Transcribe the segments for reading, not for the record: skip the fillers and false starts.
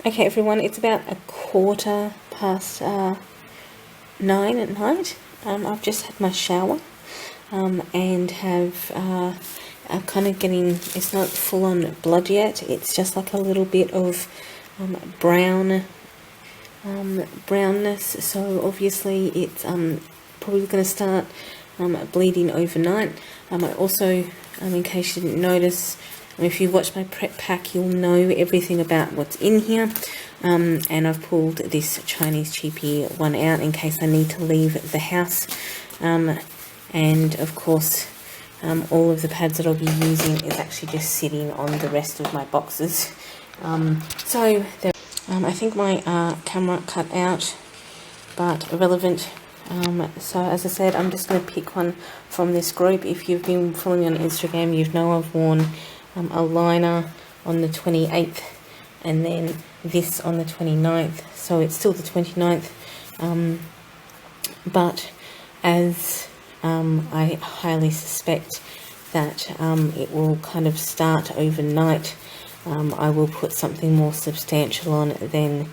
Okay everyone, it's about 9:15 at night. I've just had my shower and have kind of getting, it's not full on blood yet, it's just like a little bit of brownness, so obviously it's probably going to start bleeding overnight. I also, in case you didn't notice, if you watch my prep pack, you'll know everything about what's in here. And I've pulled this Chinese cheapy one out in case I need to leave the house. And of course, all of the pads that I'll be using is actually just sitting on the rest of my boxes. So I think my camera cut out, but irrelevant. So as I said, I'm just going to pick one from this group. If you've been following me on Instagram, you know I've worn a liner on the 28th and then this on the 29th, so it's still the 29th, but as I highly suspect that it will kind of start overnight, I will put something more substantial on than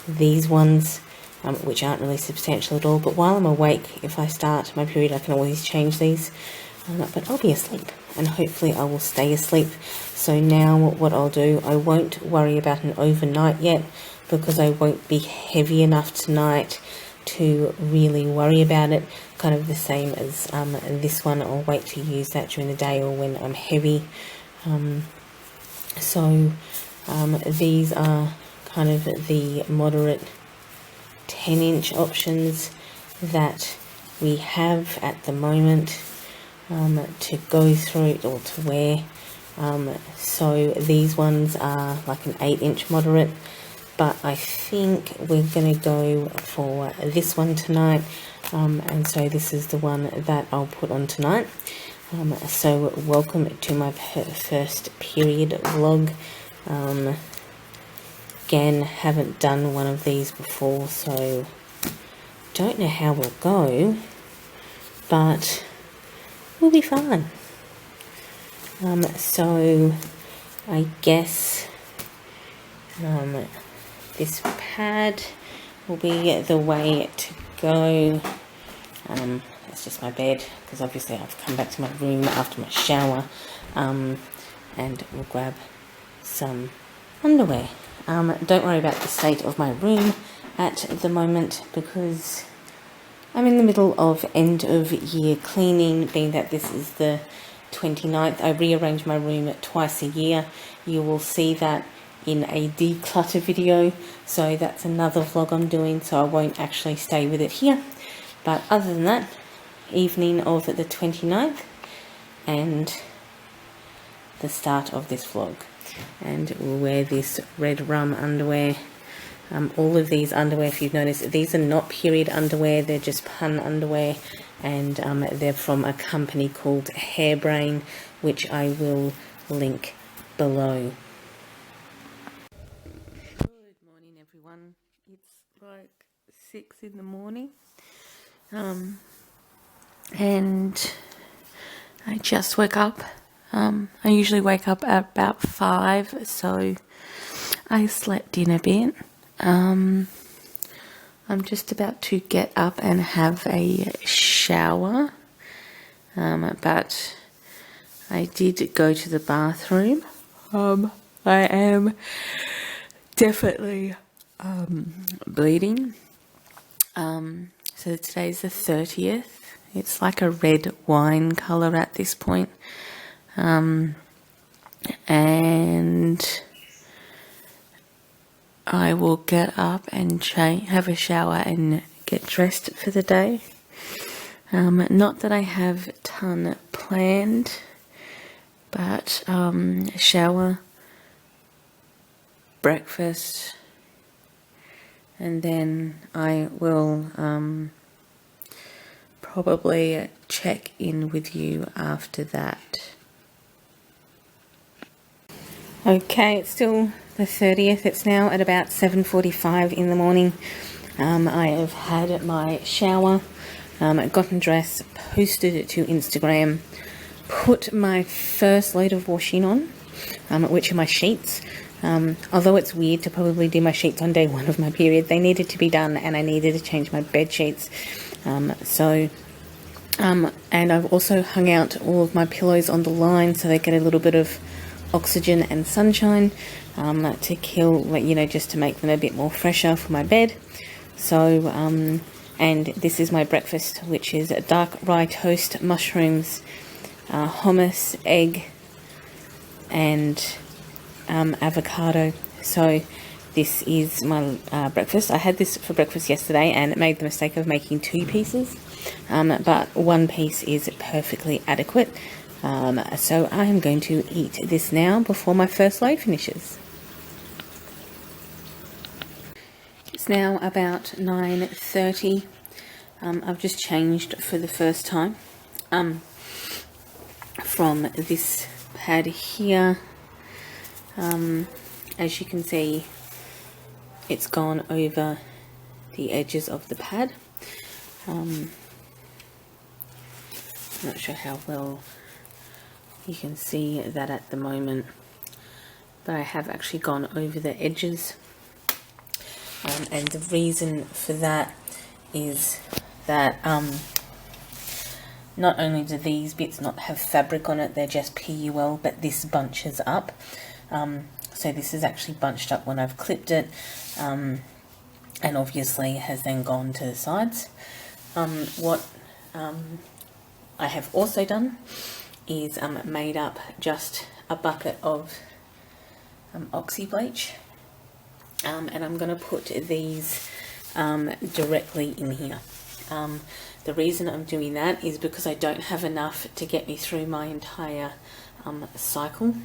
these ones, which aren't really substantial at all. But while I'm awake, if I start my period, I can always change these, but I'll be asleep and hopefully I will stay asleep. So now what I'll do, I won't worry about an overnight yet because I won't be heavy enough tonight to really worry about it. Kind of the same as this one, I'll wait to use that during the day or when I'm heavy. So these are kind of the moderate 10-inch options that we have at the moment to go through or to wear. So these ones are like an 8-inch moderate, but I think we're going to go for this one tonight, and so this is the one that I'll put on tonight. So welcome to my first period vlog. Again, haven't done one of these before, so don't know how we'll go, but we'll be fine. So I guess this pad will be the way to go. That's just my bed, because obviously I've come back to my room after my shower, and we'll grab some underwear. Don't worry about the state of my room at the moment because I'm in the middle of end of year cleaning, being that this is the 29th. I rearrange my room twice a year. You will see that in a declutter video, so that's another vlog I'm doing, so I won't actually stay with it here. But other than that, evening of the 29th and the start of this vlog, and we'll wear this red rum underwear. All of these underwear, if you've noticed, these are not period underwear, they're just pun underwear, and they're from a company called Hairbrain, which I will link below. Good morning everyone, it's like 6 in the morning, and I just woke up. I usually wake up at about 5, so I slept in a bit. I'm just about to get up and have a shower, but I did go to the bathroom. I am definitely bleeding. So today's the 30th. It's like a red wine colour at this point. And I will get up and have a shower and get dressed for the day. Not that I have a ton planned, but shower, breakfast, and then I will probably check in with you after that. Okay, it's still the 30th. It's now at about 7:45 in the morning. I have had my shower, gotten dressed, posted it to Instagram, put my first load of washing on, which are my sheets. Although it's weird to probably do my sheets on day 1 of my period, they needed to be done, and I needed to change my bed sheets. And I've also hung out all of my pillows on the line so they get a little bit of oxygen and sunshine, to kill, you know, just to make them a bit more fresher for my bed. So, and this is my breakfast, which is dark rye toast, mushrooms, hummus, egg, and avocado. So this is my breakfast. I had this for breakfast yesterday and made the mistake of making 2 pieces, but 1 piece is perfectly adequate. So I am going to eat this now before my first load finishes. It's now about 9:30. I've just changed for the first time from this pad here. As you can see, it's gone over the edges of the pad. I'm not sure how well you can see that at the moment, but I have actually gone over the edges. And the reason for that is that not only do these bits not have fabric on it, they're just PUL, but this bunches up. So this is actually bunched up when I've clipped it, and obviously has then gone to the sides. What I have also done is made up just a bucket of oxy bleach, and I'm going to put these directly in here. The reason I'm doing that is because I don't have enough to get me through my entire cycle.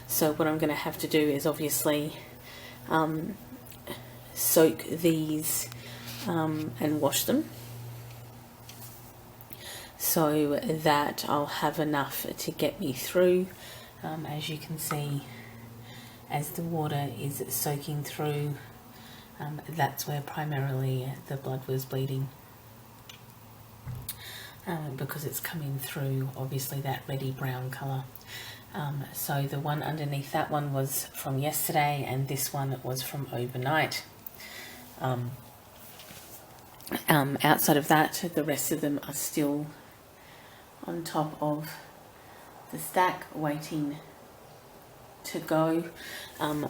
So what I'm going to have to do is obviously soak these and wash them, so that I'll have enough to get me through. As you can see, as the water is soaking through, that's where primarily the blood was bleeding, because it's coming through obviously that reddy brown colour. So the one underneath that one was from yesterday, and this one was from overnight. Outside of that, the rest of them are still on top of the stack waiting to go,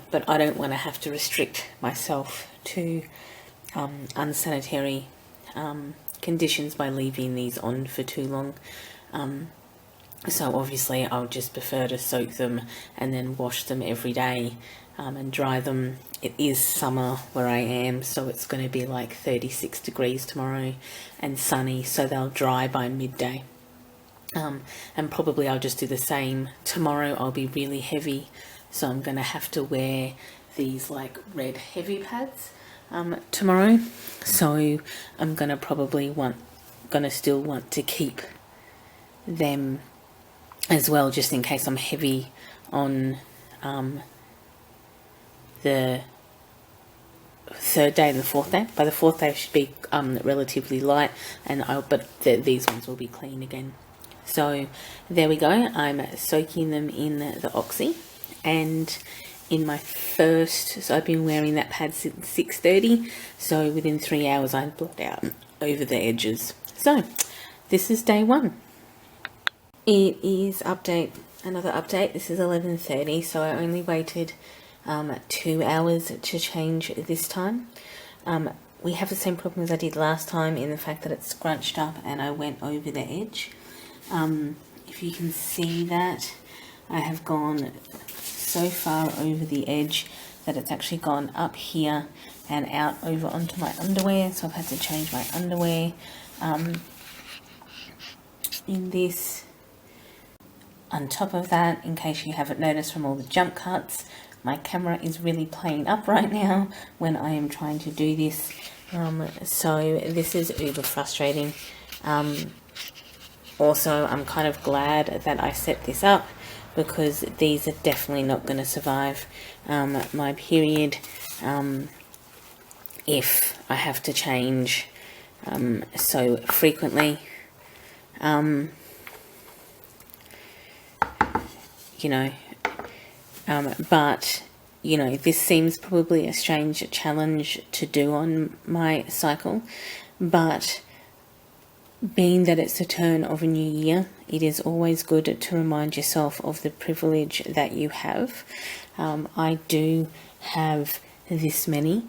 but I don't want to have to restrict myself to unsanitary conditions by leaving these on for too long. So obviously I'll just prefer to soak them and then wash them every day, and dry them. It is summer where I am, so it's going to be like 36 degrees tomorrow and sunny, so they'll dry by midday. And probably I'll just do the same tomorrow. I'll be really heavy, so I'm going to have to wear these like red heavy pads tomorrow. So I'm going to probably still want to keep them as well, just in case I'm heavy on the 3rd day and the 4th day. By the 4th day I should be relatively light, but these ones will be clean again. So there we go. I'm soaking them in the oxy, and in my first, so I've been wearing that pad since 6:30, so within 3 hours I blot out over the edges. So this is day 1. It is another update. This is 11:30, so I only waited 2 hours to change this time. We have the same problem as I did last time, in the fact that it's scrunched up and I went over the edge. If you can see that, I have gone so far over the edge that it's actually gone up here and out over onto my underwear, so I've had to change my underwear in this. On top of that, in case you haven't noticed from all the jump cuts, my camera is really playing up right now when I am trying to do this, so this is uber frustrating. Also, I'm kind of glad that I set this up, because these are definitely not going to survive my period if I have to change so frequently. You know, but you know, this seems probably a strange challenge to do on my cycle, but being that it's the turn of a new year, it is always good to remind yourself of the privilege that you have. I do have this many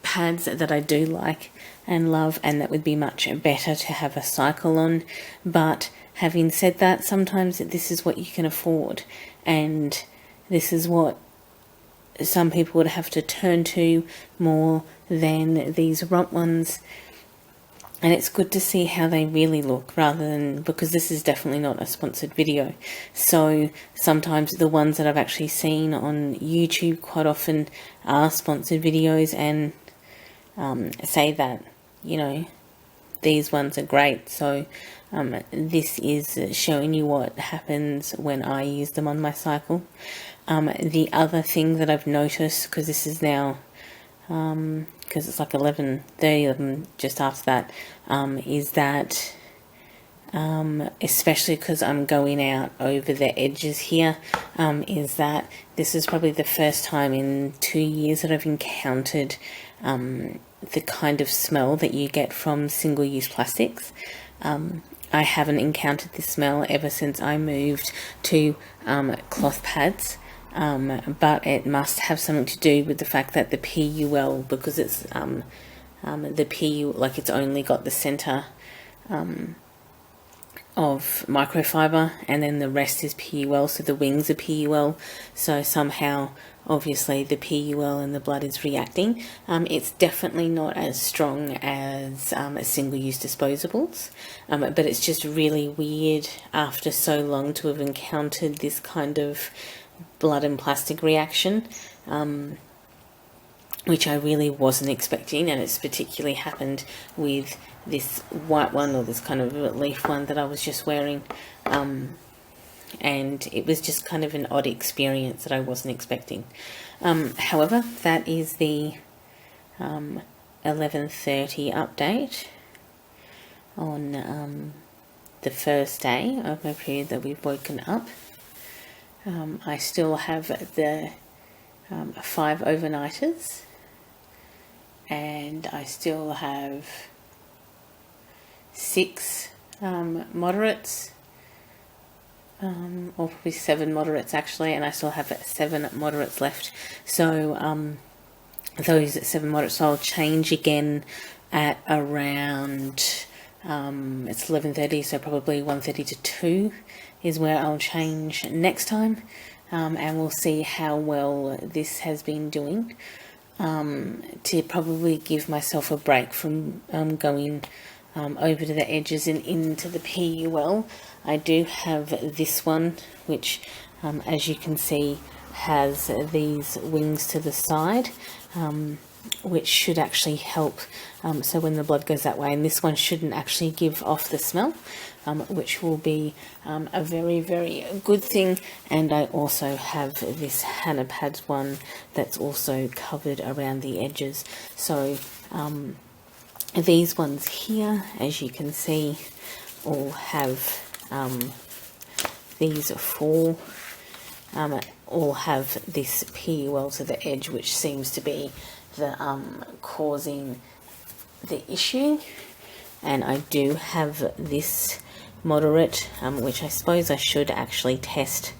pads that I do like and love, and that would be much better to have a cycle on. But having said that, sometimes this is what you can afford, and this is what some people would have to turn to more than these rump ones. And it's good to see how they really look, rather than, because this is definitely not a sponsored video. So sometimes the ones that I've actually seen on YouTube quite often are sponsored videos, and say that, you know, these ones are great. So this is showing you what happens when I use them on my cycle. The other thing that I've noticed, because this is now because it's like 11:30 just after that, is that especially because I'm going out over the edges here, is that this is probably the first time in 2 years that I've encountered the kind of smell that you get from single-use plastics. I haven't encountered this smell ever since I moved to cloth pads. But it must have something to do with the fact that the PUL, because it's the PU, like it's only got the center of microfiber, and then the rest is PUL, so the wings are PUL. So somehow, obviously, the PUL in the blood is reacting. It's definitely not as strong as single-use disposables, but it's just really weird after so long to have encountered this kind of blood and plastic reaction, which I really wasn't expecting. And it's particularly happened with this white one, or this kind of leaf one that I was just wearing, and it was just kind of an odd experience that I wasn't expecting. However, that is the 11:30 update on the first day of my period that we've woken up. I still have the 5 overnighters, and I still have 6 moderates, or probably 7 moderates actually, and I still have 7 moderates left. So those 7 moderates I'll change again at around it's 11:30, so probably 1:30 to 2 is where I'll change next time, and we'll see how well this has been doing, to probably give myself a break from going over to the edges and into the PUL. I do have this one, which as you can see has these wings to the side, which should actually help, so when the blood goes that way, and this one shouldn't actually give off the smell, which will be a very, very good thing. And I also have this Hannah Pads one that's also covered around the edges. So these ones here, as you can see, all have these 4 all have this PUL to the edge, which seems to be the causing the issue. And I do have this moderate, which I suppose I should actually test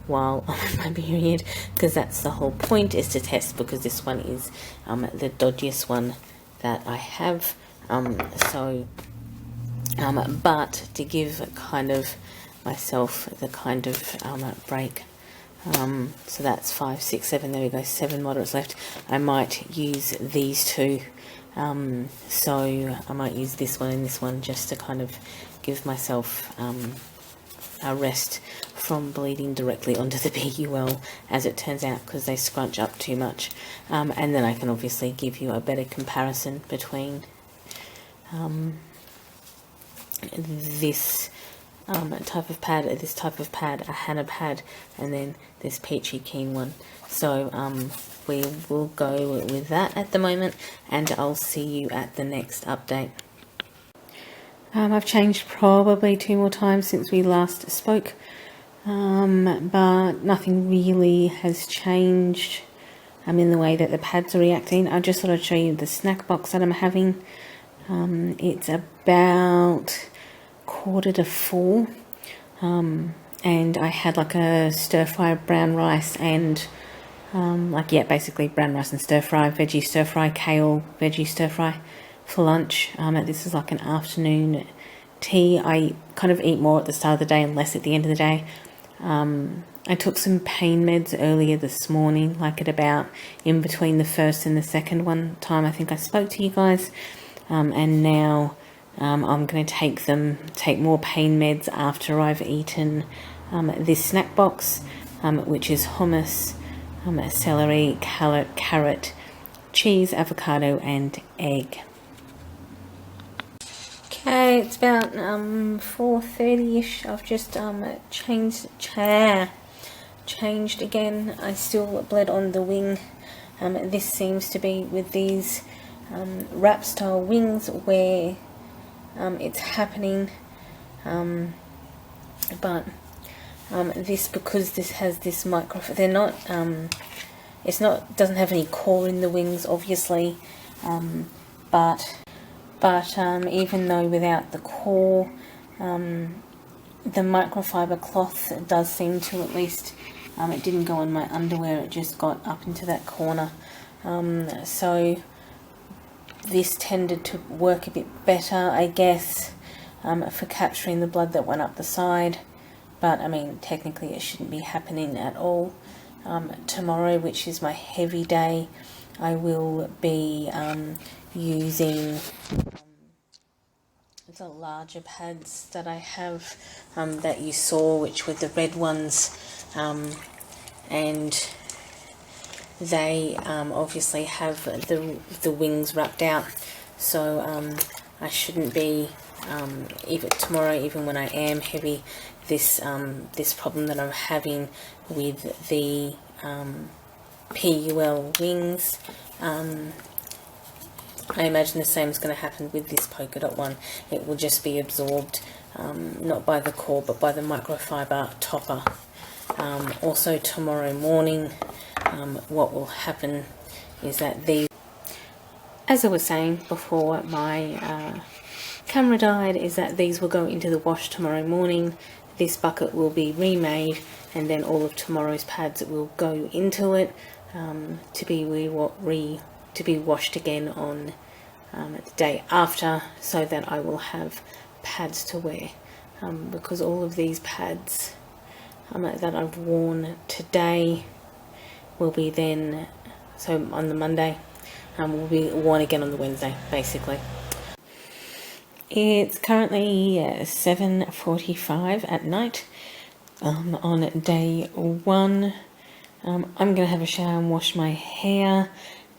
while on my period, because that's the whole point, is to test, because this one is the dodgiest one that I have. But to give kind of myself the kind of break, so that's 5, 6, 7, there we go, 7 moderates left. I might use these 2, so I might use this one and this one, just to kind of give myself a rest from bleeding directly onto the PUL, as it turns out, because they scrunch up too much. And then I can obviously give you a better comparison between this type of pad, a Hannah pad, and then this Peachy Keen one. So we will go with that at the moment, and I'll see you at the next update. I've changed probably 2 more times since we last spoke. but nothing really has changed in the way that the pads are reacting. I just thought I'd show you the snack box that I'm having. It's about 3:45, and I had like a stir fry brown rice and basically brown rice and stir fry, veggie stir fry, kale veggie stir fry for lunch. This is like an afternoon tea. I kind of eat more at the start of the day and less at the end of the day. I took some pain meds earlier this morning, like at about in between the first and the second one time I think I spoke to you guys, and now I'm going to take more pain meds after I've eaten this snack box, which is hummus, celery, carrot, cheese, avocado and egg. Okay, it's about 4:30ish. I've just changed again. I still bled on the wing. This seems to be with these wrap style wings where it's happening, but this, because this has this they're not doesn't have any core in the wings obviously, but even though without the core, the microfiber cloth does seem to, at least it didn't go on my underwear, it just got up into that corner, so this tended to work a bit better, I guess, for capturing the blood that went up the side. But I mean, technically it shouldn't be happening at all. Tomorrow, which is my heavy day, I will be using the larger pads that I have, that you saw, which were the red ones, and they obviously have the wings wrapped out, so I shouldn't be even tomorrow, even when I am heavy, this problem that I'm having with the PUL wings. I imagine the same is going to happen with this polka dot one. It will just be absorbed, not by the core but by the microfiber topper. Also tomorrow morning, what will happen is that these, as I was saying before my camera died, is that these will go into the wash tomorrow morning. This bucket will be remade, and then all of tomorrow's pads will go into it, to be washed again on the day after, so that I will have pads to wear, because all of these pads that I've worn today will be then, so on the Monday, will be worn again on the Wednesday, basically. It's currently 7:45 at night, on day one. I'm going to have a shower and wash my hair.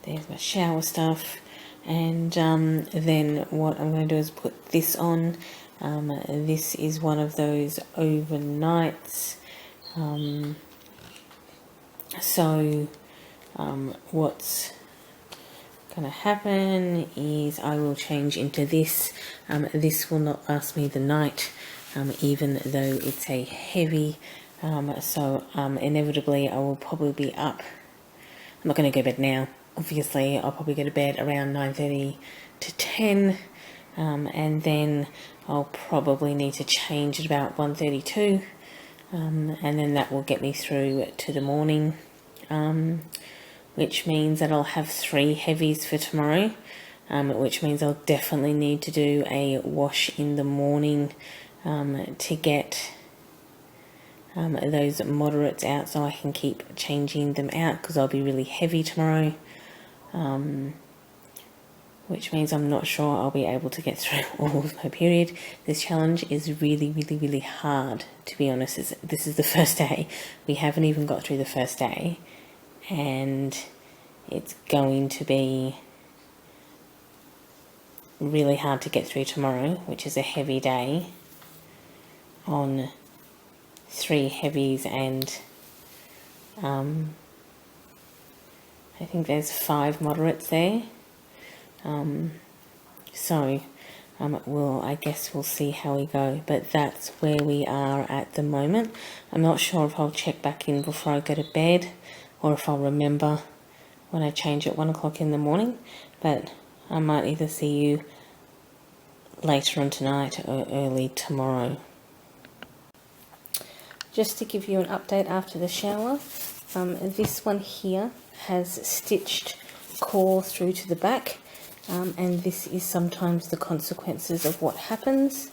There's my shower stuff, and then what I'm going to do is put this on. This is one of those overnights. What's going to happen is I will change into this. This will not last me the night, even though it's a heavy, so inevitably I will probably be up. I'm not going to go to bed now, obviously. I'll probably go to bed around 9:30 to 10, and then I'll probably need to change at about 1:32, and then that will get me through to the morning, which means that I'll have 3 heavies for tomorrow, which means I'll definitely need to do a wash in the morning to get those moderates out, so I can keep changing them out, because I'll be really heavy tomorrow, which means I'm not sure I'll be able to get through all of my period. This challenge is really hard, to be honest. This is the first day. We haven't even got through the first day, and it's going to be really hard to get through tomorrow, which is a heavy day, on 3 heavies, and I think there's 5 moderates there. So I guess we'll see how we go, but that's where we are at the moment. I'm not sure if I'll check back in before I go to bed or if I'll remember when I change at 1 o'clock in the morning, but I might either see you later on tonight or early tomorrow. Just to give you an update after the shower, this one here has stitched core through to the back, and this is sometimes the consequences of what happens,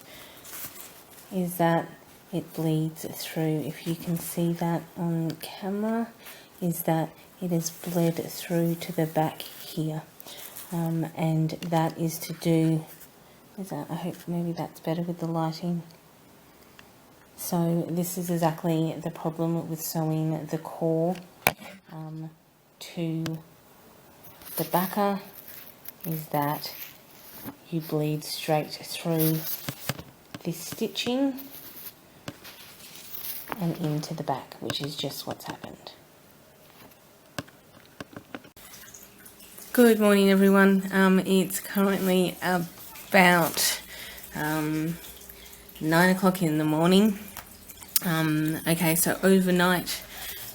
is that it bleeds through. If you can see that on camera, is that it has bled through to the back here, and that is to do, I hope maybe that's better with the lighting. So this is exactly the problem with sewing the core to the backer, is that you bleed straight through this stitching and into the back, which is just what's happened. Good morning, everyone. It's currently about 9 o'clock in the morning. Okay, so overnight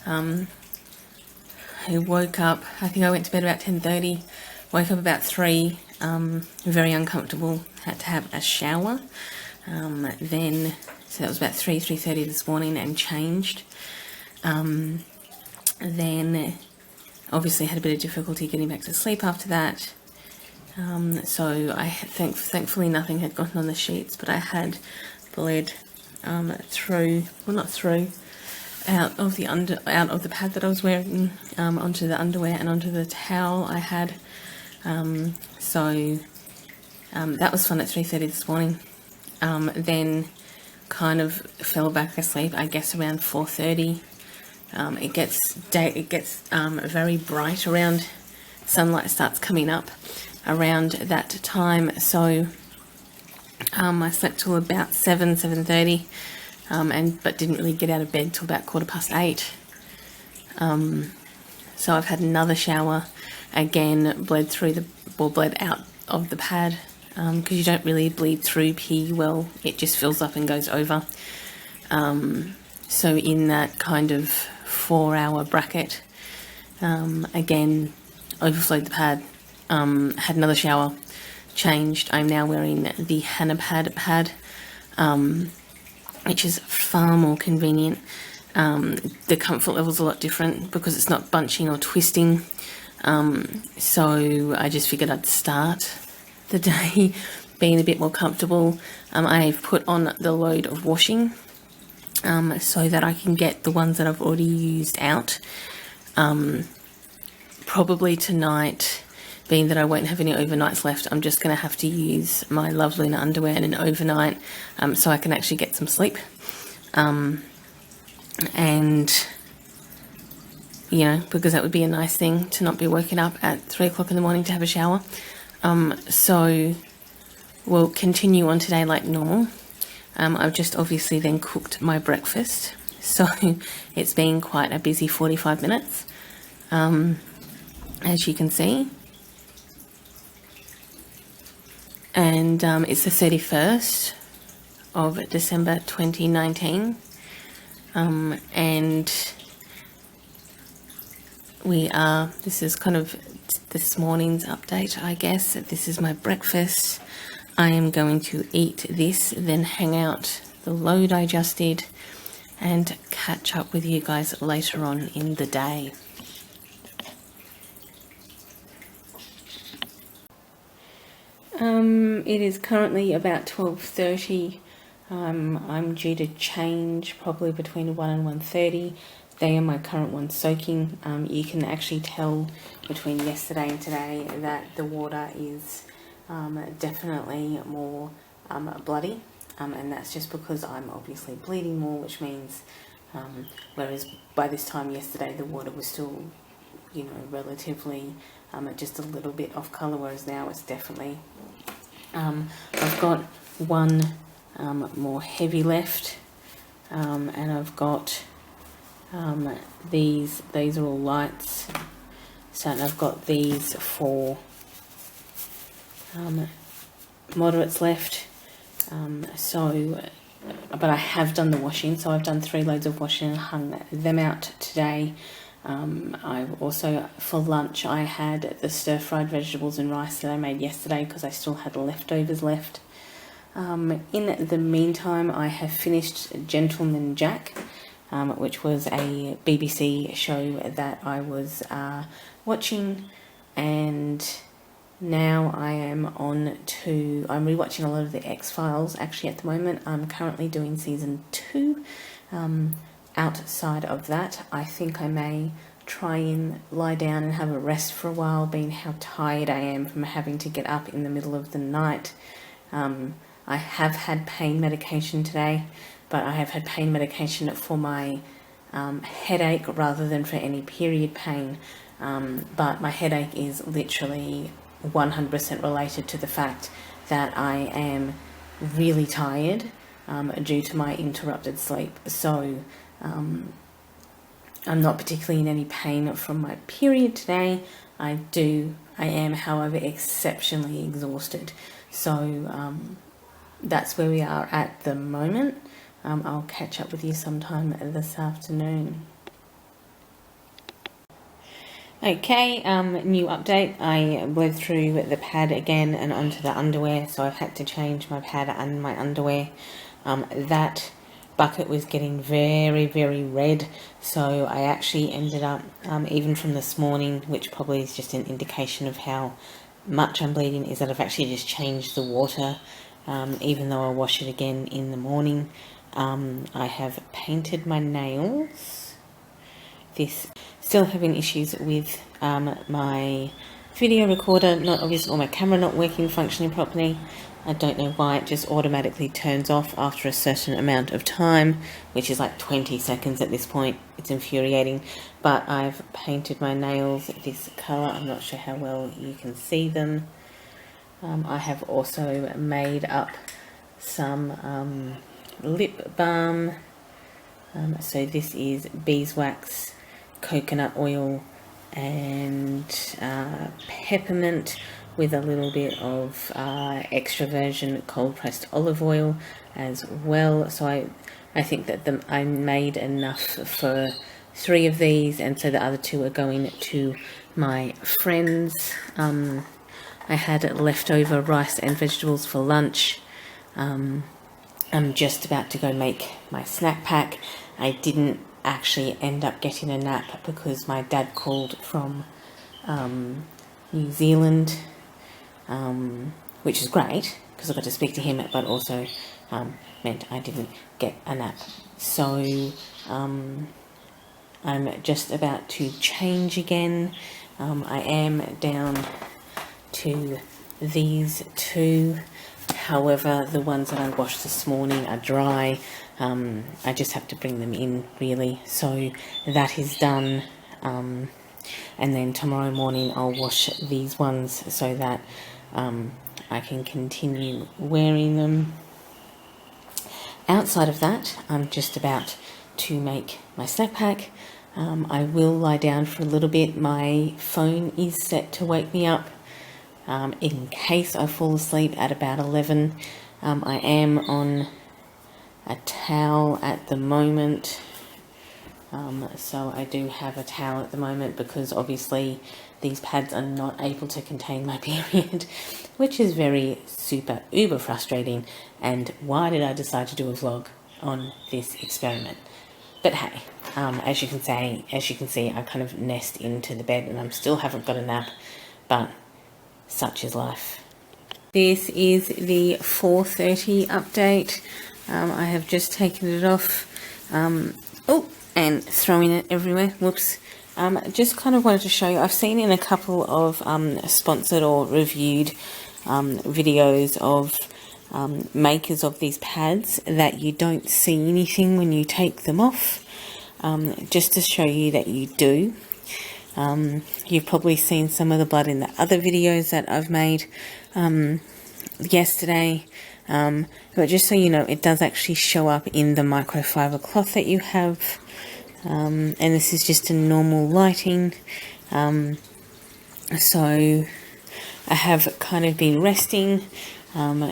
I woke up, I think I went to bed about 10:30, woke up about 3, very uncomfortable, had to have a shower, then, so that was about 3:30 this morning, and changed, then obviously had a bit of difficulty getting back to sleep after that, so I thankfully nothing had gotten on the sheets, but I had bled through, well, not through, out of the pad that I was wearing, onto the underwear and onto the towel I had. So that was fun at 3:30 this morning. Then kind of fell back asleep, I guess around 4:30. It gets very bright around, sunlight starts coming up around that time, so I slept till about 7:30, but didn't really get out of bed till about 8:15. So I've had another shower, again bled out of the pad, because you don't really bleed through pee well, it just fills up and goes over. So in that kind of 4-hour bracket, again overflowed the pad, had another shower, changed. I'm now wearing the Hannah pad, which is far more convenient. The comfort level's a lot different because it's not bunching or twisting, so I just figured I'd start the day being a bit more comfortable. I've put on the load of washing, so that I can get the ones that I've already used out. Probably tonight, being that I won't have any overnights left, I'm just going to have to use my Love Luna underwear in an overnight, so I can actually get some sleep. And, you know, because that would be a nice thing to not be woken up at 3 o'clock in the morning to have a shower. So we'll continue on today like normal. I've just obviously then cooked my breakfast, so it's been quite a busy 45 minutes, as you can see. And it's the 31st of December 2019, and this is kind of this morning's update, I guess. This is my breakfast. I am going to eat this, then hang out the load I just did, and catch up with you guys later on in the day. It is currently about 12:30. I'm due to change probably between 1 and 1:30. They are my current ones soaking. You can actually tell between yesterday and today that the water is definitely more bloody, and that's just because I'm obviously bleeding more, which means whereas by this time yesterday the water was still, you know, relatively just a little bit off colour, whereas now it's definitely I've got one more heavy left, and I've got these are all lights, so I've got these 4 moderates left. But I have done the washing, so I've done 3 loads of washing and hung them out today. I've also, for lunch, I had the stir-fried vegetables and rice that I made yesterday because I still had leftovers left. In the meantime, I have finished Gentleman Jack, which was a BBC show that I was watching, and now I'm rewatching a lot of the X-Files actually at the moment. I'm currently doing season 2. Outside of that, I think I may try and lie down and have a rest for a while, being how tired I am from having to get up in the middle of the night. I have had pain medication today, but I have had pain medication for my headache rather than for any period pain. But my headache is literally 100% related to the fact that I am really tired due to my interrupted sleep. So I'm not particularly in any pain from my period today. I am, however, exceptionally exhausted. So that's where we are at the moment. I'll catch up with you sometime this afternoon. Okay, new update. I bled through the pad again and onto the underwear, so I've had to change my pad and my underwear. That bucket was getting very, very red, so I actually ended up, even from this morning, which probably is just an indication of how much I'm bleeding, is that I've actually just changed the water, even though I'll wash it again in the morning. I have painted my nails. Still having issues with my video recorder, or my camera not working, functioning properly. I don't know why it just automatically turns off after a certain amount of time, which is like 20 seconds at this point. It's infuriating. But I've painted my nails this colour. I'm not sure how well you can see them. I have also made up some lip balm. So this is beeswax, coconut oil and peppermint with a little bit of extra virgin cold pressed olive oil as well. So I think that I made enough for 3 of these, and so the other 2 are going to my friends. I had leftover rice and vegetables for lunch. I'm just about to go make my snack pack. I didn't actually end up getting a nap because my dad called from New Zealand, which is great because I got to speak to him, but also meant I didn't get a nap. So I'm just about to change again. I am down to these 2. However, the ones that I washed this morning are dry. I just have to bring them in, really. So that is done. And then tomorrow morning I'll wash these ones so that I can continue wearing them. Outside of that, I'm just about to make my snack pack. I will lie down for a little bit. My phone is set to wake me up in case I fall asleep at about 11. I am on a towel at the moment. So I do have a towel at the moment because obviously these pads are not able to contain my period, which is very super uber frustrating. And why did I decide to do a vlog on this experiment? But hey, as you can see, I kind of nest into the bed and I still haven't got a nap, but such is life. This is the 4:30 update. I have just taken it off. And throwing it everywhere. Whoops. Just kind of wanted to show you, I've seen in a couple of sponsored or reviewed videos of makers of these pads that you don't see anything when you take them off. Just to show you that you do. You've probably seen some of the blood in the other videos that I've made yesterday. But just so you know, it does actually show up in the microfiber cloth that you have. And this is just a normal lighting. So I have kind of been resting.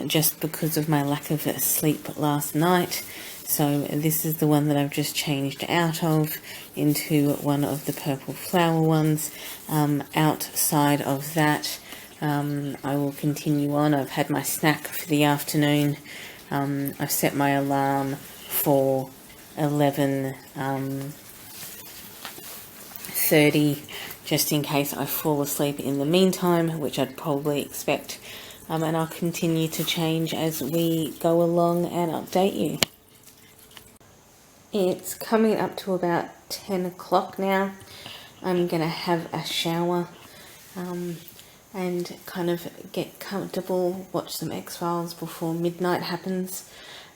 just because of my lack of sleep last night. So this is the one that I've just changed out of into one of the purple flower ones. Outside of that, I will continue on. I've had my snack for the afternoon. I've set my alarm for 11:30 just in case I fall asleep in the meantime, which I'd probably expect. And I'll continue to change as we go along and update you. It's coming up to about 10 o'clock now. I'm going to have a shower and kind of get comfortable, watch some X-Files before midnight happens.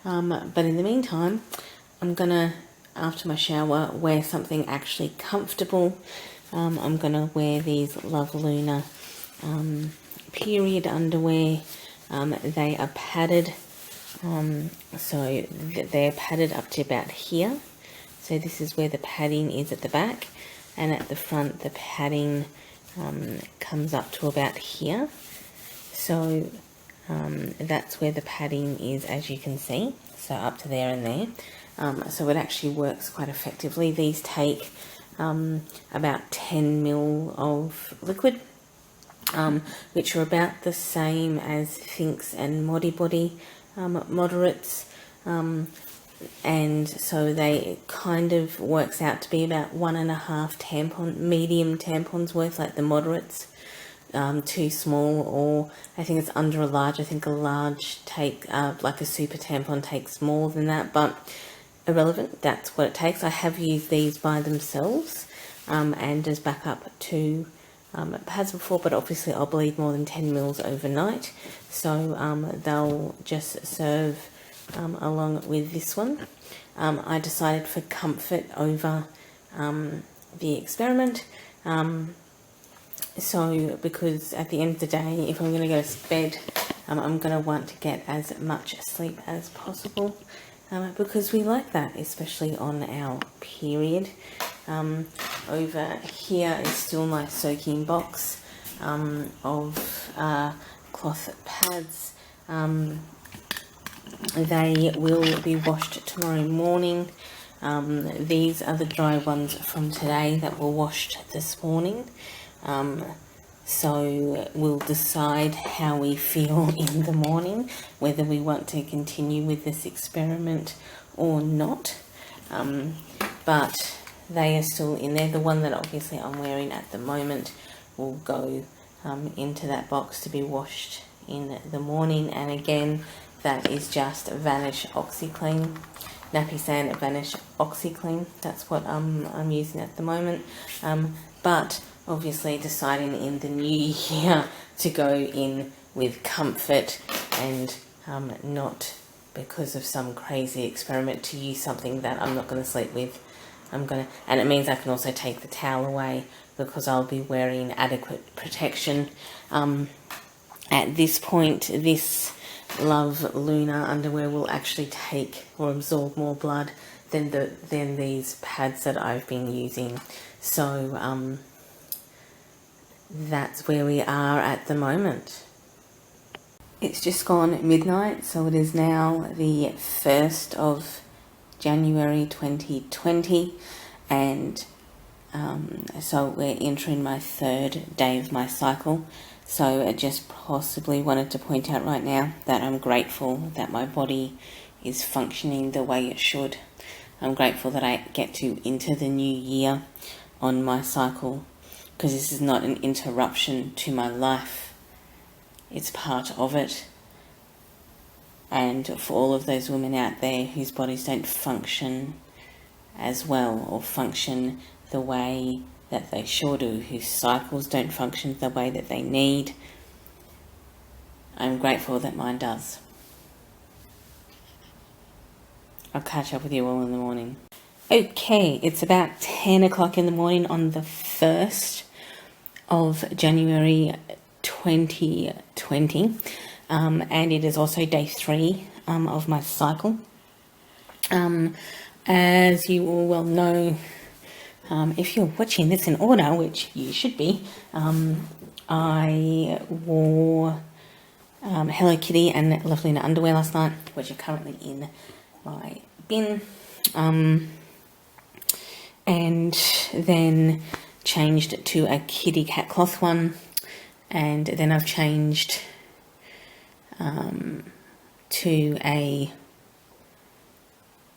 But in the meantime, I'm going to, after my shower, wear something actually comfortable. I'm going to wear these Love Luna period underwear. They are padded. So they're padded up to about here. So this is where the padding is at the back, and at the front the padding comes up to about here. So that's where the padding is, as you can see, so up to there and there. So it actually works quite effectively. These take about 10 ml of liquid, which are about the same as Thinx and Modibody moderates, and so they kind of works out to be about 1.5 medium tampons worth, like the moderates. Too small, or I think it's under a large. I think a large like a super tampon takes more than that, but irrelevant, that's what it takes. I have used these by themselves and as backup to pads before, but obviously I'll bleed more than 10 mils overnight, so they'll just serve along with this one. I decided for comfort over the experiment, so because at the end of the day, if I'm going to go to bed, I'm going to want to get as much sleep as possible, because we like that, especially on our period. Over here is still my soaking box of cloth pads. They will be washed tomorrow morning. These are the dry ones from today that were washed this morning. So we'll decide how we feel in the morning, whether we want to continue with this experiment or not. But they are still in there. The one that obviously I'm wearing at the moment will go into that box to be washed in the morning. And again, that is just Vanish OxyClean, Nappy Sand Vanish OxyClean. That's what I'm using at the moment. But obviously deciding in the new year to go in with comfort and not because of some crazy experiment to use something that I'm not going to sleep with. And it means I can also take the towel away because I'll be wearing adequate protection. At this point, this Love Luna underwear will actually take or absorb more blood than these pads that I've been using. So that's where we are at the moment. It's just gone midnight, so it is now the 1st of January 2020, and so we're entering my 3rd day of my cycle. So I just possibly wanted to point out right now that I'm grateful that my body is functioning the way it should. I'm grateful that I get to enter the new year on my cycle, because this is not an interruption to my life. It's part of it. And for all of those women out there whose bodies don't function as well or function the way that they should, or whose cycles don't function the way that they need, I'm grateful that mine does. I'll catch up with you all in the morning. Okay, it's about 10 o'clock in the morning on the 1st of January 2020, and it is also day 3 of my cycle. As you all well know, if you're watching this in order, which you should be, I wore Hello Kitty and Lovelina underwear last night, which are currently in my bin. And then changed to a kitty cat cloth one, and then I've changed to a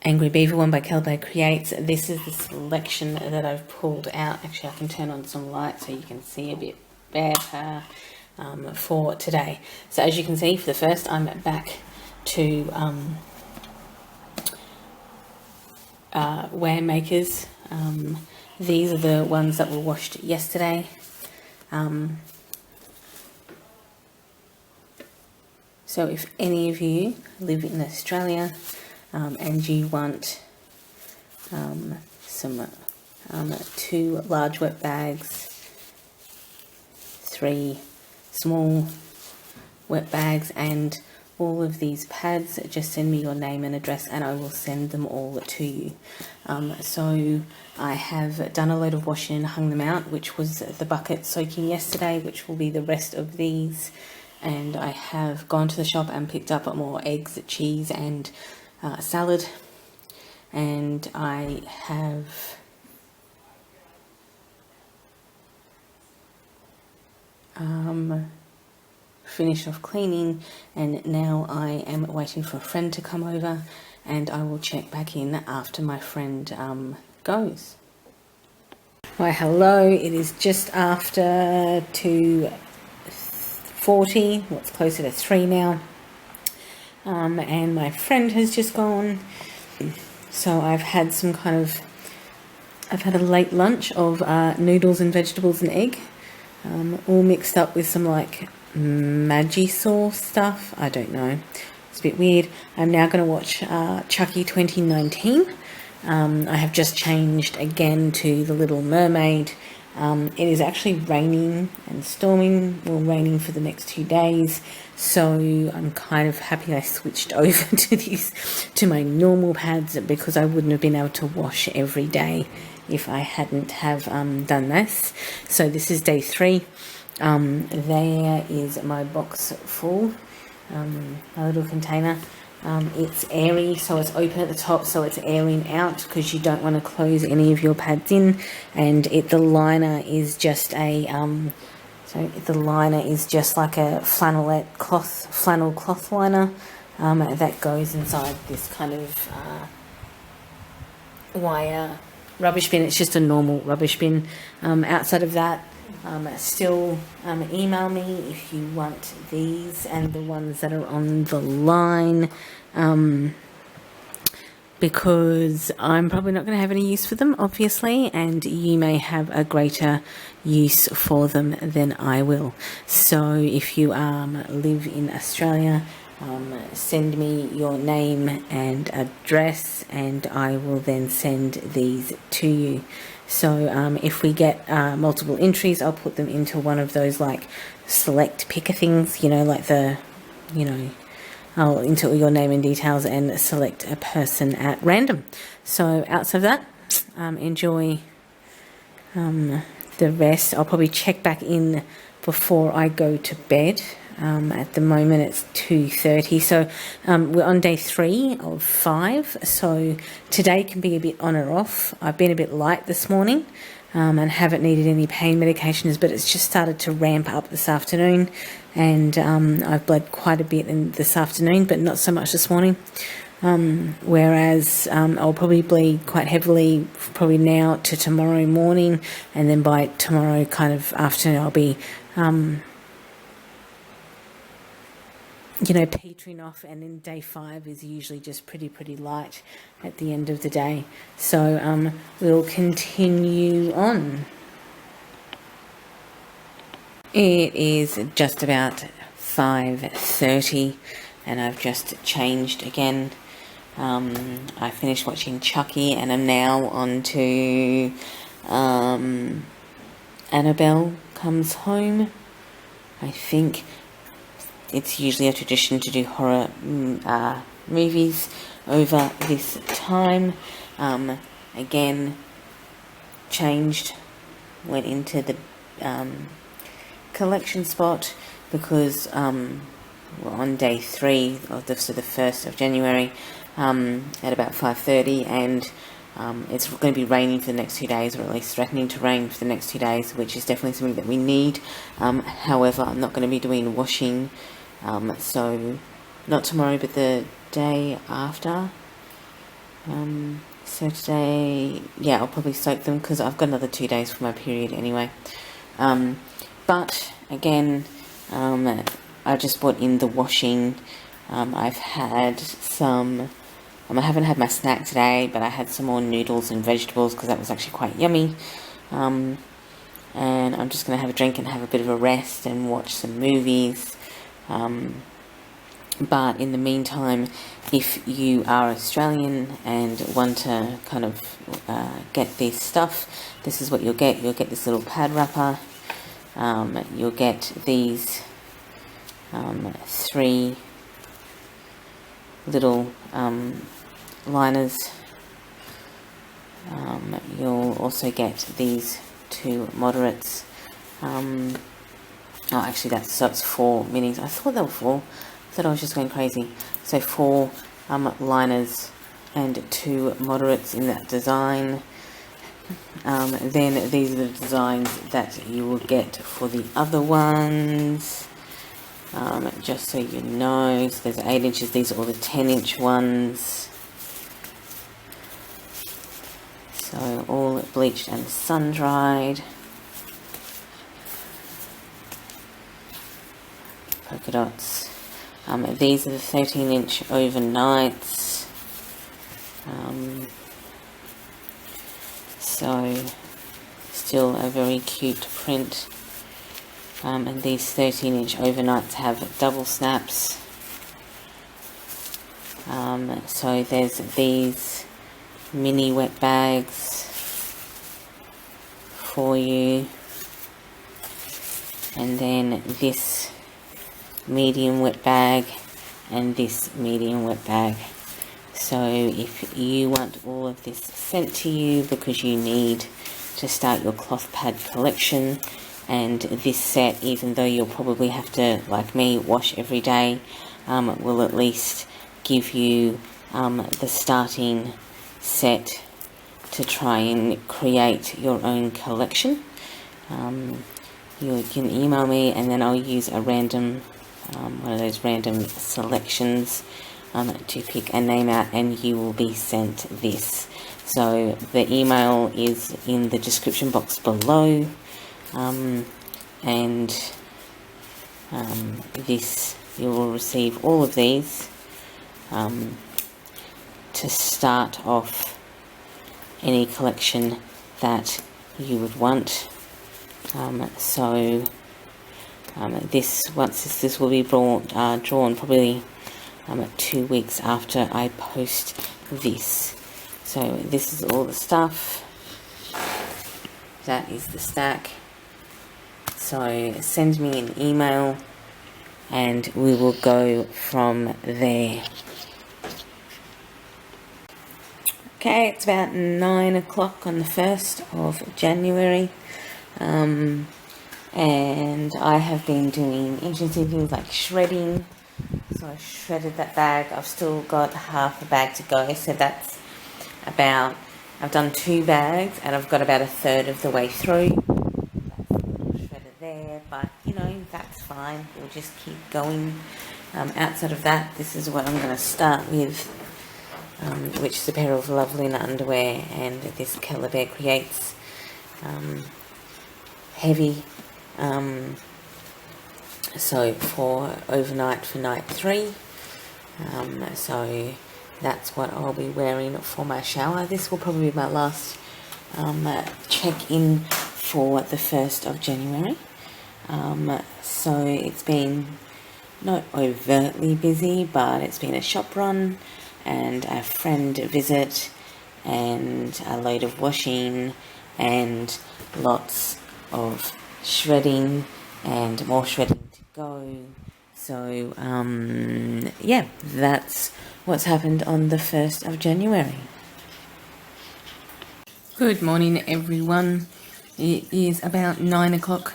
Angry Beaver one by Calbay Creates. This is the selection that I've pulled out. Actually, I can turn on some light so you can see a bit better for today. So as you can see, for the first, I'm back to Wear Makers. These are the ones that were washed yesterday. So if any of you live in Australia and you want some 2 large wet bags, 3 small wet bags, and all of these pads, just send me your name and address and I will send them all to you. So I have done a load of washing and hung them out, which was the bucket soaking yesterday, which will be the rest of these. And I have gone to the shop and picked up more eggs, cheese and salad. And I have finished off cleaning, and now I am waiting for a friend to come over, and I will check back in after my friend goes. Why, hello, it is just after 2:40, what's closer to 3 now, and my friend has just gone, so I've had a late lunch of noodles and vegetables and egg, all mixed up with some like Maggi sauce stuff. I don't know, it's a bit weird. I'm now going to watch Chucky 2019. I have just changed again to The Little Mermaid. It is actually raining and storming, well, raining for the next 2 days, so I'm kind of happy I switched over to my normal pads, because I wouldn't have been able to wash every day if I hadn't have done this. So this is day 3. There is my box full, a little container. It's airy, so it's open at the top, so it's airing out, because you don't want to close any of your pads in. And the liner is just a like a flannel cloth liner that goes inside this kind of wire rubbish bin. It's just a normal rubbish bin. Outside of that, still email me if you want these and the ones that are on the line, because I'm probably not going to have any use for them, obviously, and you may have a greater use for them than I will. So if you live in Australia, send me your name and address and I will then send these to you. So if we get multiple entries, I'll put them into one of those like select picker things, like I'll enter your name and details and select a person at random. So outside of that, enjoy the rest. I'll probably check back in before I go to bed. At the moment it's 2:30, so we're on day 3 of 5, so today can be a bit on or off. I've been a bit light this morning and haven't needed any pain medications, but it's just started to ramp up this afternoon, and I've bled quite a bit this afternoon, but not so much this morning. Whereas I'll probably bleed quite heavily probably now to tomorrow morning, and then by tomorrow kind of afternoon I'll be petering off, and then day 5 is usually just pretty light at the end of the day. So we'll continue on. It is just about 5:30 and I've just changed again. I finished watching Chucky and I'm now on to Annabelle Comes Home. I think it's usually a tradition to do horror movies over this time. Again, changed, went into the collection spot because we're on day 3 of the 1st of January at about 5:30, and it's going to be raining for the next 2 days, or at least threatening to rain for the next 2 days, which is definitely something that we need. However, I'm not going to be doing washing, so not tomorrow but the day after. So today, yeah, I'll probably soak them because I've got another 2 days for my period anyway. But again, I just brought in the washing. I've had some, I haven't had my snack today, but I had some more noodles and vegetables because that was actually quite yummy. And I'm just going to have a drink and have a bit of a rest and watch some movies. But in the meantime, if you are Australian and want to kind of get this stuff, this is what you'll get. You'll get this little pad wrapper. You'll get these 3 little liners. You'll also get these 2 moderates. Oh, actually, that's 4 minis. I thought there were 4. I thought I was just going crazy. So 4 liners and 2 moderates in that design. Then these are the designs that you will get for the other ones. Just so you know, so there's 8 inches. These are all the 10-inch ones. So all bleached and sun-dried. Polka dots. These are the 13-inch overnights. So still a very cute print. And these 13-inch overnights have double snaps. So there's these mini wet bags for you. And then this medium wet bag and this medium wet bag. So if you want all of this sent to you because you need to start your cloth pad collection, and this set, even though you'll probably have to, like me, wash every day, will at least give you the starting set to try and create your own collection. You can email me and then I'll use a random one of those random selections to pick a name out, and you will be sent this. So the email is in the description box below, and this, you will receive all of these to start off any collection that you would want. This will be drawn probably 2 weeks after I post this. So this is all the stuff. That is the stack. So send me an email and we will go from there. Okay, it's about 9 o'clock on the 1st of January. And I have been doing interesting things like shredding. So I shredded that bag. I've still got half a bag to go. So that's about, I've done 2 bags and I've got about a third of the way through. That's a little shredder there, but you know, that's fine. We'll just keep going. Outside of that, this is what I'm going to start with, which is a pair of lovely underwear and this Keller Bear Creates heavy. So for overnight for night 3. So that's what I'll be wearing for my shower. This will probably be my last check-in for the 1st of January. So it's been not overtly busy, but it's been a shop run and a friend visit and a load of washing and lots of shredding and more shredding to go. So yeah, that's what's happened on the 1st of January. Good morning everyone. It is about 9 o'clock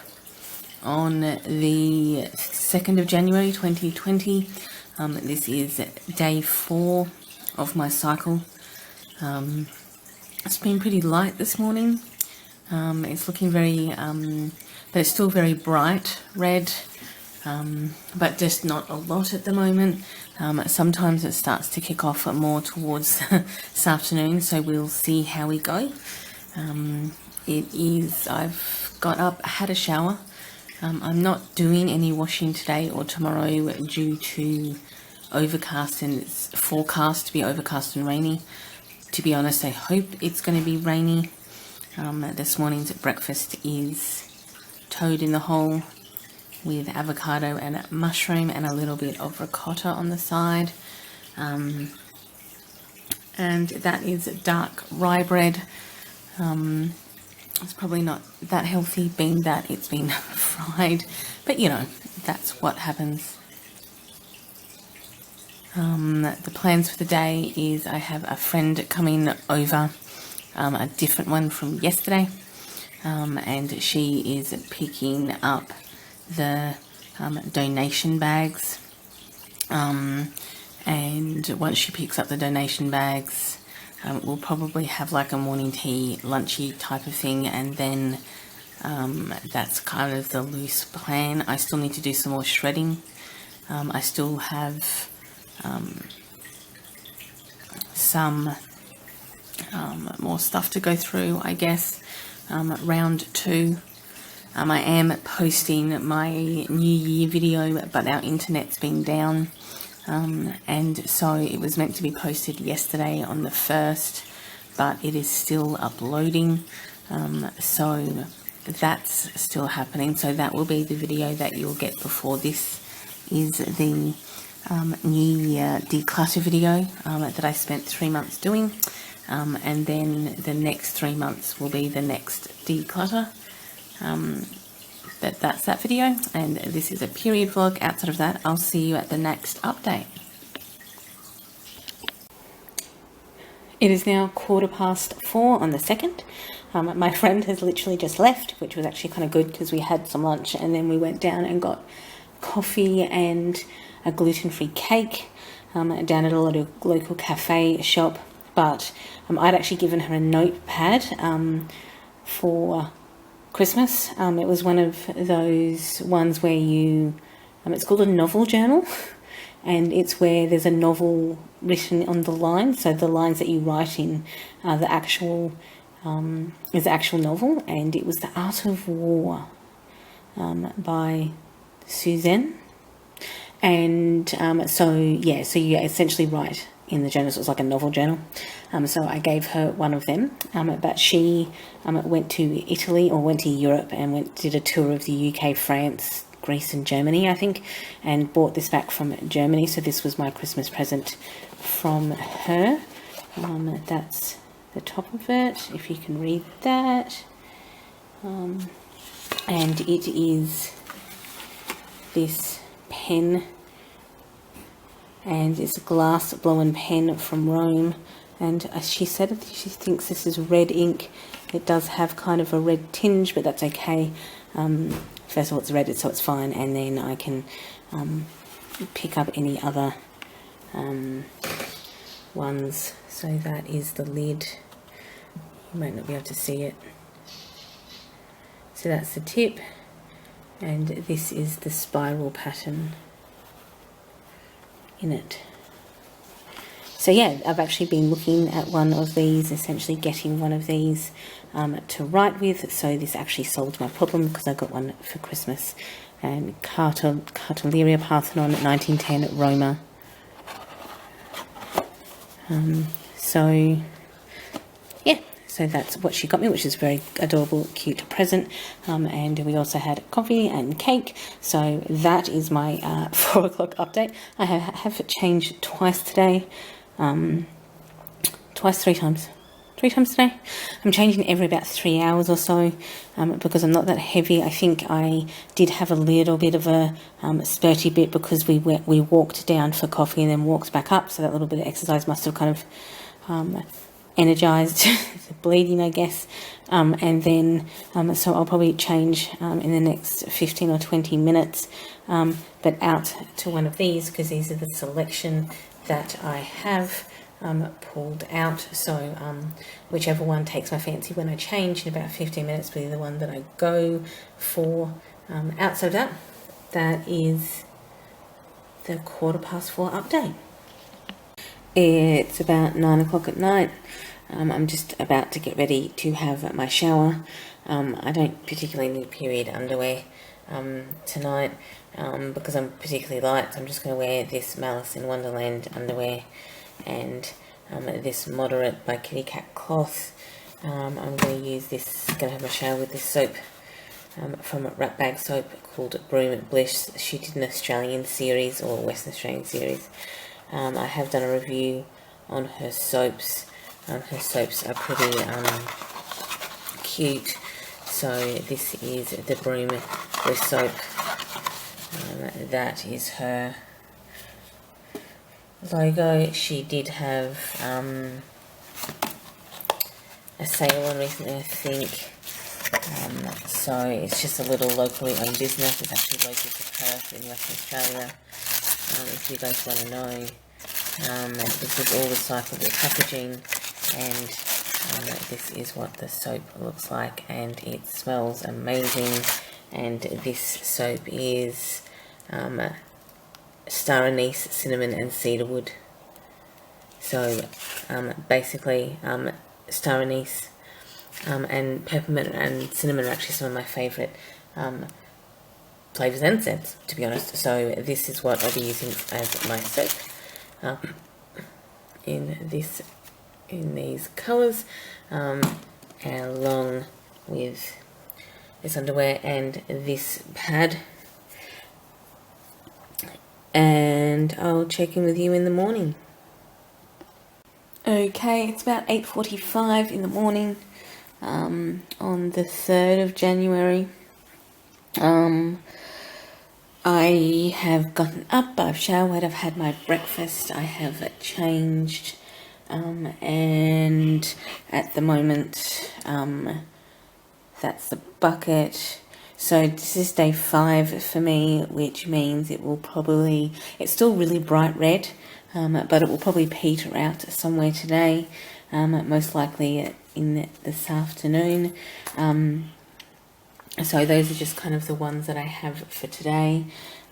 on the 2nd of January 2020. This is day 4 of my cycle. It's been pretty light this morning. It's looking very, but it's still very bright red, but just not a lot at the moment. Sometimes it starts to kick off more towards this afternoon, so we'll see how we go. I've got up, had a shower. I'm not doing any washing today or tomorrow due to overcast, and it's forecast to be overcast and rainy. To be honest, I hope it's going to be rainy. This morning's breakfast is toad in the hole with avocado and mushroom and a little bit of ricotta on the side. And that is dark rye bread. It's probably not that healthy, being that it's been fried, but you know, that's what happens. The plans for the day is I have a friend coming over, a different one from yesterday, and she is picking up the donation bags, and once she picks up the donation bags, we'll probably have like a morning tea, lunchy type of thing, and then that's kind of the loose plan. I still need to do some more shredding. I still have some more stuff to go through, I guess. Round 2. I am posting my New Year video, but our internet's been down. And so it was meant to be posted yesterday on the 1st, but it is still uploading. So that's still happening. So that will be the video that you'll get before this is the New Year declutter video that I spent 3 months doing. And then the next 3 months will be the next declutter. That's that video, and this is a period vlog. Outside of that, I'll see you at the next update. It is now 4:15 on the 2nd. My friend has literally just left, which was actually kind of good because we had some lunch and then we went down and got coffee and a gluten-free cake down at a local cafe shop. But I'd actually given her a notepad for Christmas. It was one of those ones where you, it's called a novel journal, and it's where there's a novel written on the lines. So the lines that you write in are the actual, is the actual novel, and it was The Art of War by Suzanne. And so you essentially write in the journal. So it was like a novel journal. So I gave her one of them, but she went to Italy, or went to Europe, and did a tour of the UK, France, Greece and Germany, I think, and brought this back from Germany. So this was my Christmas present from her. That's the top of it, if you can read that. And it is this pen, and it's a glass blown pen from Rome, and she said that she thinks this is red ink. It does have kind of a red tinge, but that's okay. First of all, it's red, so it's fine, and then I can pick up any other ones. So that is the lid. You might not be able to see it. So that's the tip, and this is the spiral pattern in it. So yeah, I've actually been looking at one of these, essentially getting one of these to write with. So this actually solved my problem because I got one for Christmas. And Cartularia Parthenon, 1910, Roma. So yeah, so that's what she got me, which is a very adorable, cute present. And we also had coffee and cake. So that is my 4 o'clock update. I have changed twice today. Three times today. I'm changing every about 3 hours or so, because I'm not that heavy. I think I did have a little bit of a spurty bit because we walked down for coffee and then walked back up, so that little bit of exercise must have kind of energized, bleeding, I guess. And then, so I'll probably change in the next 15 or 20 minutes, but out to one of these, because these are the selection that I have pulled out. So whichever one takes my fancy when I change in about 15 minutes will be the one that I go for. Outside of that, that is the 4:15 update. It's about 9 o'clock at night. I'm just about to get ready to have my shower. I don't particularly need period underwear tonight because I'm particularly light. So I'm just going to wear this Malice in Wonderland underwear and this Moderate by Kitty Cat cloth. I'm going to use this, going to have my shower with this soap from Rat Bag Soap called Broom Bliss. She did an Australian series, or Western Australian series. I have done a review on her soaps. Her soaps are pretty cute. So this is the Broom Bliss soap. That is her logo. She did have a sale on recently, I think. So it's just a little locally owned business. It's actually local to Perth in Western Australia. If you guys want to know, this is all recyclable packaging, and this is what the soap looks like, and it smells amazing. And this soap is star anise, cinnamon and cedarwood. So basically star anise and peppermint and cinnamon are actually some of my favourite flavours and scents, to be honest. So this is what I'll be using as my soap in these colours, along with this underwear and this pad. And I'll check in with you in the morning. Okay, it's about 8:45 in the morning on the 3rd of January. I have gotten up, I've showered, I've had my breakfast, I have changed, and at the moment that's the bucket. So this is day 5 for me, which means it will probably, it's still really bright red, but it will probably peter out somewhere today, most likely in this afternoon. So those are just kind of the ones that I have for today.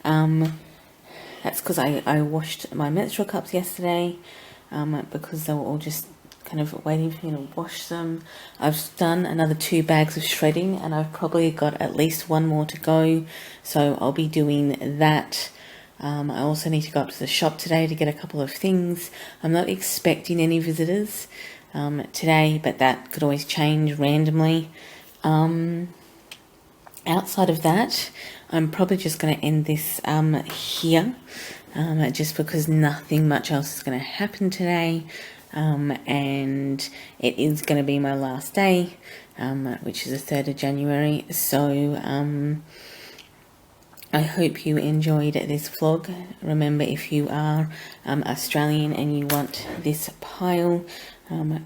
That's because I washed my menstrual cups yesterday, because they were all just kind of waiting for me to wash them. I've done another 2 bags of shredding, and I've probably got at least 1 more to go, so I'll be doing that. I also need to go up to the shop today to get a couple of things. I'm not expecting any visitors today, but that could always change randomly. Outside of that, I'm probably just going to end this here, just because nothing much else is going to happen today, and it is going to be my last day, which is the 3rd of January, so I hope you enjoyed this vlog. Remember, if you are Australian and you want this pile,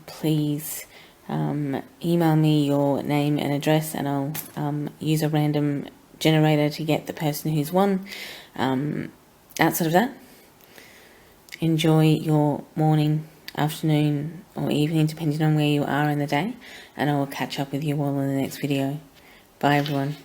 please email me your name and address, and I'll use a random generator to get the person who's won. Outside of that, enjoy your morning, afternoon or evening, depending on where you are in the day, and I will catch up with you all in the next video. Bye everyone.